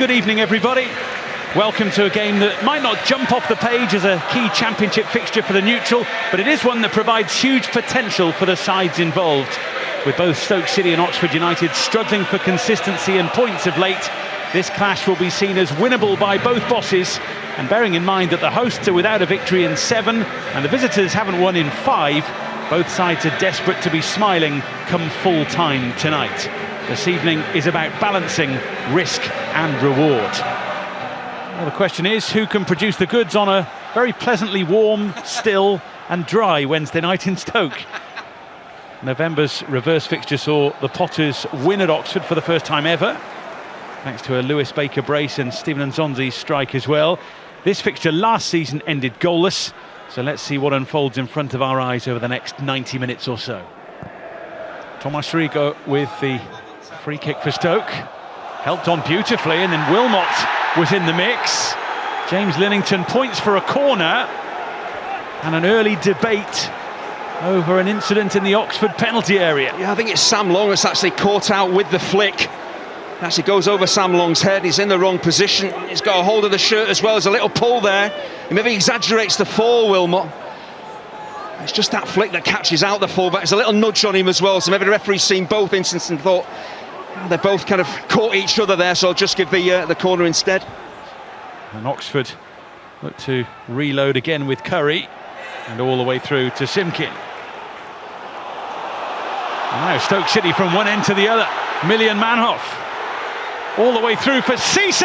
good evening everybody. Welcome to a game that might not jump off the page as a key championship fixture for the neutral, but it is one that provides huge potential for the sides involved. With both Stoke City and Oxford United struggling for consistency and points of late, this clash will be seen as winnable by both bosses, and bearing in mind that the hosts are without a victory in 7 and the visitors haven't won in 5, both sides are desperate to be smiling come full time tonight. This evening is about balancing risk and reward. Well, the question is, who can produce the goods on a very pleasantly warm, still and dry Wednesday night in Stoke? November's reverse fixture saw the Potters win at Oxford for the first time ever, thanks to a Lewis Baker brace and Stephen Nzonzi's strike as well. This fixture last season ended goalless, so let's see what unfolds in front of our eyes over the next 90 minutes or so. Tomáš Rigo with the free kick for Stoke, helped on beautifully, and then Wilmot was in the mix. James Linnington points for a corner, and an early debate over an incident in the Oxford penalty area. Yeah, I think it's Sam Long that's actually caught out with the flick. Actually goes over Sam Long's head. He's in the wrong position. He's got a hold of the shirt as well. There's a little pull there. He maybe exaggerates the fall, Wilmot. It's just that flick that catches out the fullback. There's a little nudge on him as well, so maybe the referee's seen both instances and thought, oh, they both kind of caught each other there, so I'll just give the corner instead. And Oxford look to reload again with Curry, and all the way through to Simkin. And now Stoke City from one end to the other. Million Manhoef all the way through for Cisse,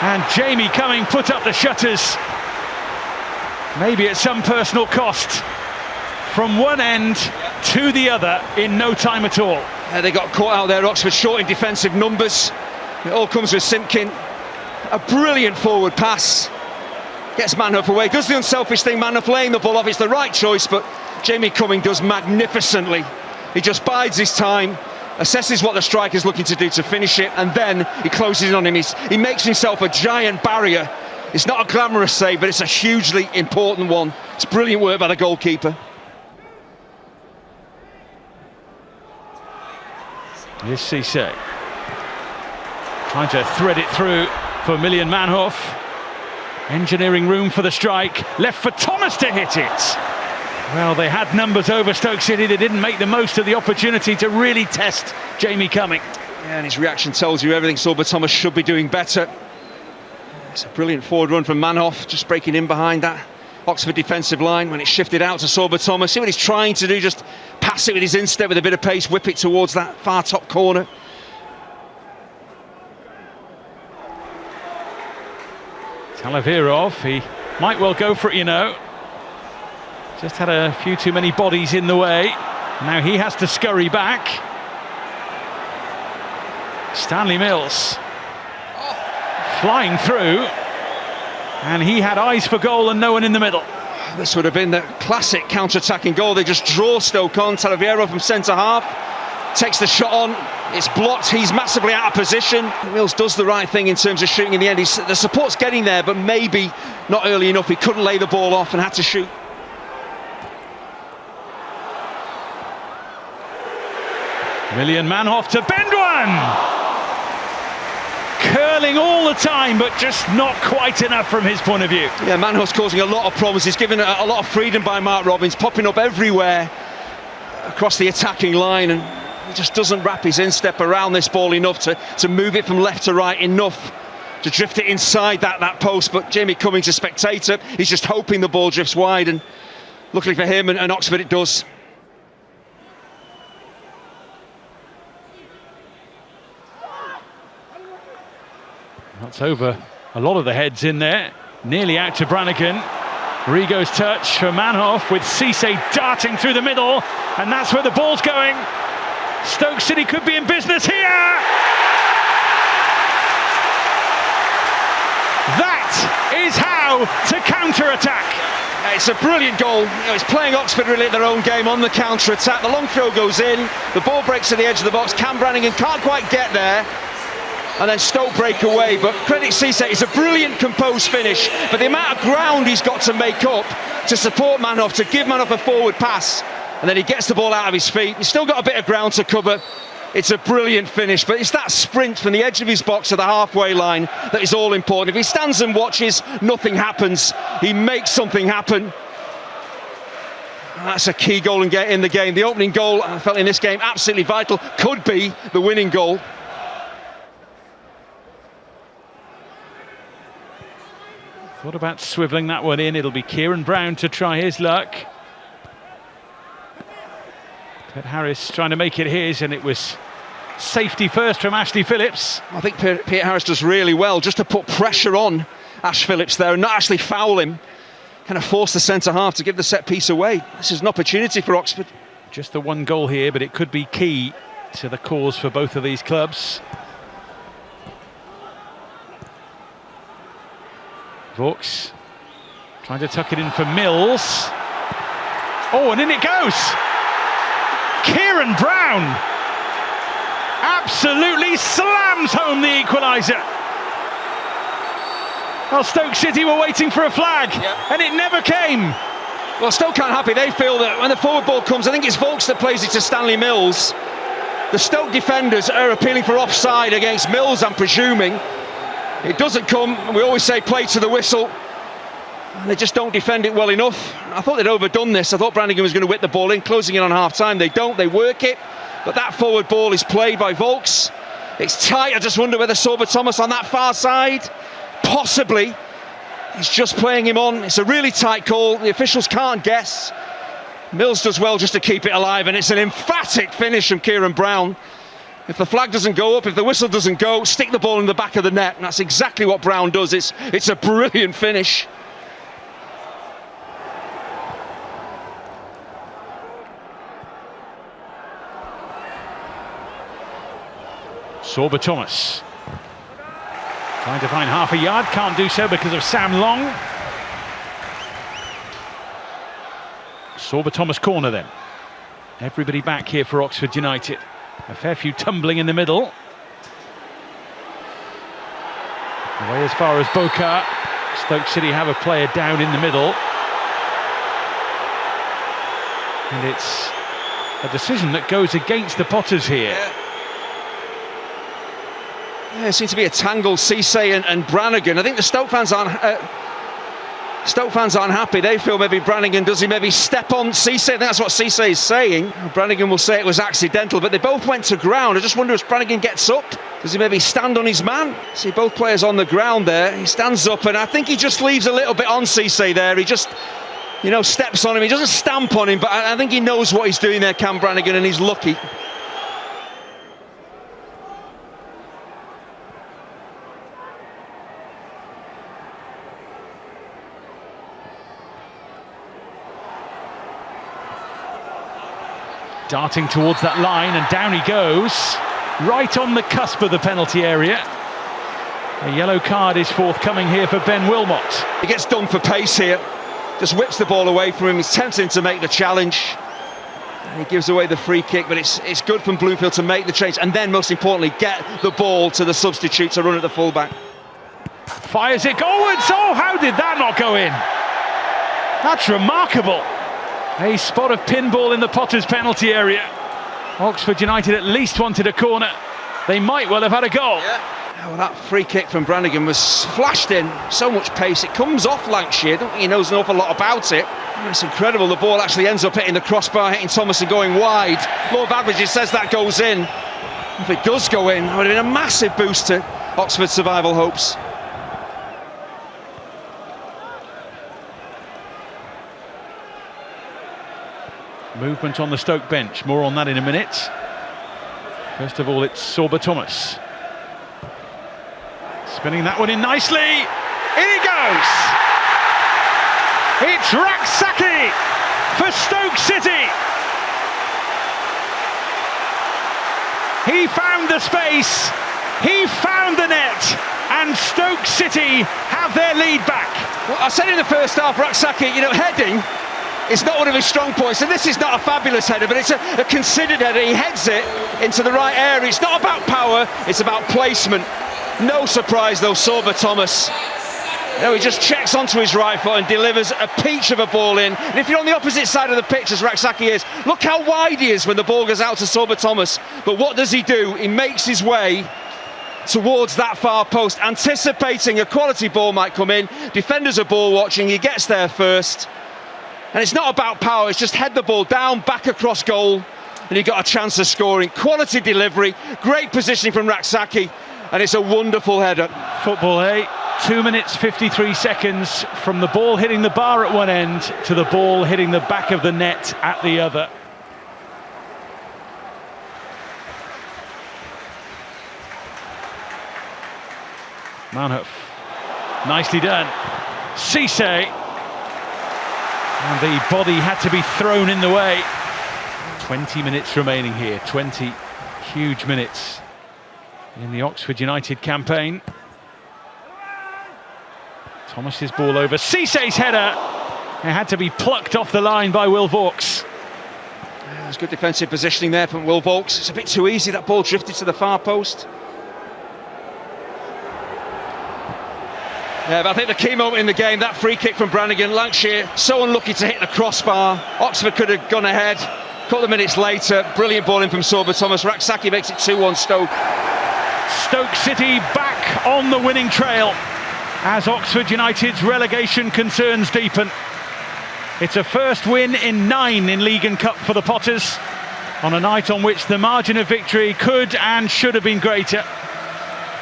and Jamie Cumming put up the shutters, maybe at some personal cost, from one end to the other in no time at all. They got caught out there, Oxford short in defensive numbers. It all comes with Simkin. A brilliant forward pass, gets Manhoef away, does the unselfish thing, Manhoef laying the ball off. It's the right choice, but Jamie Cumming does magnificently. He just bides his time, assesses what the striker's looking to do to finish it, and then he closes in on him. He makes himself a giant barrier. It's not a glamorous save, but it's a hugely important one. It's brilliant work by the goalkeeper. Here's Cisse, trying to thread it through for Million Manhoef. Engineering room for the strike, left for Thomas to hit it. Well, they had numbers over Stoke City. They didn't make the most of the opportunity to really test Jamie Cumming. Yeah, and his reaction tells you everything. Sorba Thomas should be doing better. It's a brilliant forward run from Manhoef, just breaking in behind that Oxford defensive line when it's shifted out to Sorba Thomas. See what he's trying to do, just pass it with his instep with a bit of pace, whip it towards that far top corner. Talavirov, he might well go for it, you know. Just had a few too many bodies in the way. Now he has to scurry back. Stanley Mills flying through, and he had eyes for goal and no one in the middle. This would have been the classic counter-attacking goal. They just draw Stoke on. Talavirov from centre-half takes the shot on. It's blocked. He's massively out of position. Mills does the right thing in terms of shooting in the end. The support's getting there, but maybe not early enough. He couldn't lay the ball off and had to shoot. Million Manhoef to bend one! Curling all the time, but just not quite enough from his point of view. Yeah, Manhoef's causing a lot of problems. He's given a lot of freedom by Mark Robins, popping up everywhere across the attacking line, and he just doesn't wrap his instep around this ball enough to move it from left to right, enough to drift it inside that post. But Jamie Cummings, a spectator, he's just hoping the ball drifts wide, and luckily for him and Oxford it does. That's over a lot of the heads in there. Nearly out to Brannigan. Rigo's touch for Manhoef with Cisse darting through the middle, and that's where the ball's going. Stoke City could be in business here. That is how to counter-attack. It's a brilliant goal. It's playing Oxford really at their own game on the counter-attack. The long throw goes in, the ball breaks at the edge of the box. Cam Brannigan can't quite get there, and then Stoke break away. But credit Cisse, it's a brilliant composed finish, but the amount of ground he's got to make up to support Manhoef, to give Manhoef a forward pass, and then he gets the ball out of his feet. He's still got a bit of ground to cover, It's a brilliant finish, but it's that sprint from the edge of his box to the halfway line that is all important. If he stands and watches, nothing happens. He makes something happen. That's a key goal in the game. The opening goal, I felt in this game, absolutely vital. Could be the winning goal. Thought about swivelling that one in. It'll be Kieran Brown to try his luck. But Harris trying to make it his, and it was safety first from Ashley Phillips. I think Peter Harris does really well just to put pressure on Ash Phillips there and not actually foul him. Kind of force the centre-half to give the set piece away. This is an opportunity for Oxford. Just the one goal here, but it could be key to the cause for both of these clubs. Vaux trying to tuck it in for Mills. Oh, and in it goes! Kieran Brown absolutely slams home the equaliser. Well, Stoke City were waiting for a flag, and it never came. Well, Stoke aren't happy. They feel that when the forward ball comes, I think it's Vaux that plays it to Stanley Mills. The Stoke defenders are appealing for offside against Mills, I'm presuming. It doesn't come. We always say play to the whistle. And they just don't defend it well enough. I thought they'd overdone this. I thought Brannigan was going to whip the ball in, closing it on half-time. They don't. They work it. But that forward ball is played by Vaux. It's tight. I just wonder whether Sorba Thomas on that far side, possibly. He's just playing him on. It's a really tight call. The officials can't guess. Mills does well just to keep it alive, and it's an emphatic finish from Kieran Brown. If the flag doesn't go up, if the whistle doesn't go, stick the ball in the back of the net, and that's exactly what Brown does. It's a brilliant finish. Sorba Thomas trying to find half a yard, can't do so because of Sam Long. Sorba Thomas corner then. Everybody back here for Oxford United. A fair few tumbling in the middle. Away as far as Boca. Stoke City have a player down in the middle. And it's a decision that goes against the Potters here. Yeah, it seems to be a tangle, Cisse and Brannigan. I think the Stoke fans aren't happy. They feel maybe Brannigan, does he maybe step on Cisse? I think that's what Cisse is saying. Brannigan will say it was accidental, but they both went to ground. I just wonder if Brannigan gets up. Does he maybe stand on his man? See both players on the ground there. He stands up, and I think he just leaves a little bit on Cisse there. He just, steps on him. He doesn't stamp on him, but I think he knows what he's doing there, Cam Brannigan, and he's lucky. Darting towards that line, and down he goes, right on the cusp of the penalty area. A yellow card is forthcoming here for Ben Wilmot. He gets done for pace here, just whips the ball away from him. He's tempting to make the challenge. And he gives away the free kick, but it's good from Bloomfield to make the change, and then most importantly, get the ball to the substitute to run at the fullback. Fires it goalwards. Oh, how did that not go in? That's remarkable. A spot of pinball in the Potters penalty area. Oxford United at least wanted a corner. They might well have had a goal. Yeah. Well, that free kick from Brannigan was flashed in, so much pace. It comes off Lancashire. I don't think he knows an awful lot about it. It's incredible. The ball actually ends up hitting the crossbar, hitting Thomas and going wide. Law of averages says that goes in. If it does go in, that would have been a massive boost to Oxford's survival hopes. Movement on the Stoke bench, more on that in a minute. First of all, it's Sorba Thomas. Spinning that one in nicely. In it goes! It's Raksaki for Stoke City. He found the space, he found the net, and Stoke City have their lead back. Well, I said in the first half, Raksaki, heading, it's not one of his strong points, and this is not a fabulous header, but it's a considered header. He heads it into the right area. It's not about power, it's about placement. No surprise though, Sorba Thomas No, he just checks onto his right foot and delivers a peach of a ball in. And if you're on the opposite side of the pitch, as Rak-Sakyi is, look how wide he is when the ball goes out to Sorba Thomas. But what does he do? He makes his way towards that far post, anticipating a quality ball might come in. Defenders are ball watching, he gets there first. And it's not about power, it's just head the ball down, back across goal, and he got a chance of scoring. Quality delivery, great positioning from Rak-Sakyi, and it's a wonderful header. Football, 2 minutes 53 seconds from the ball hitting the bar at one end to the ball hitting the back of the net at the other. Manhoef, nicely done. Cisse, and the body had to be thrown in the way. 20 minutes remaining here, 20 huge minutes in the Oxford United campaign. Thomas's ball over, Cisse's header. It had to be plucked off the line by Will Vaux. There's good defensive positioning there from Will Vaux. It's a bit too easy, that ball drifted to the far post. Yeah, but I think the key moment in the game, that free kick from Brannigan, Lancashire so unlucky to hit the crossbar. Oxford could have gone ahead. A couple of minutes later, brilliant ball in from Sorba Thomas. Rak-Sakyi makes it 2-1 Stoke. Stoke City back on the winning trail as Oxford United's relegation concerns deepen. It's a first win in 9 in League and Cup for the Potters, on a night on which the margin of victory could and should have been greater.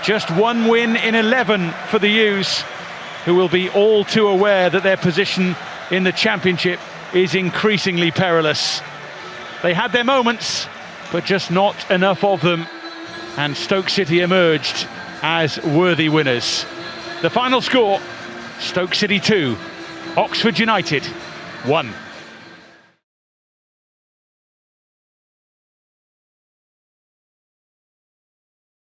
Just 1 win in 11 for the U's, who will be all too aware that their position in the Championship is increasingly perilous. They had their moments, but just not enough of them, and Stoke City emerged as worthy winners. The final score, Stoke City 2, Oxford United 1.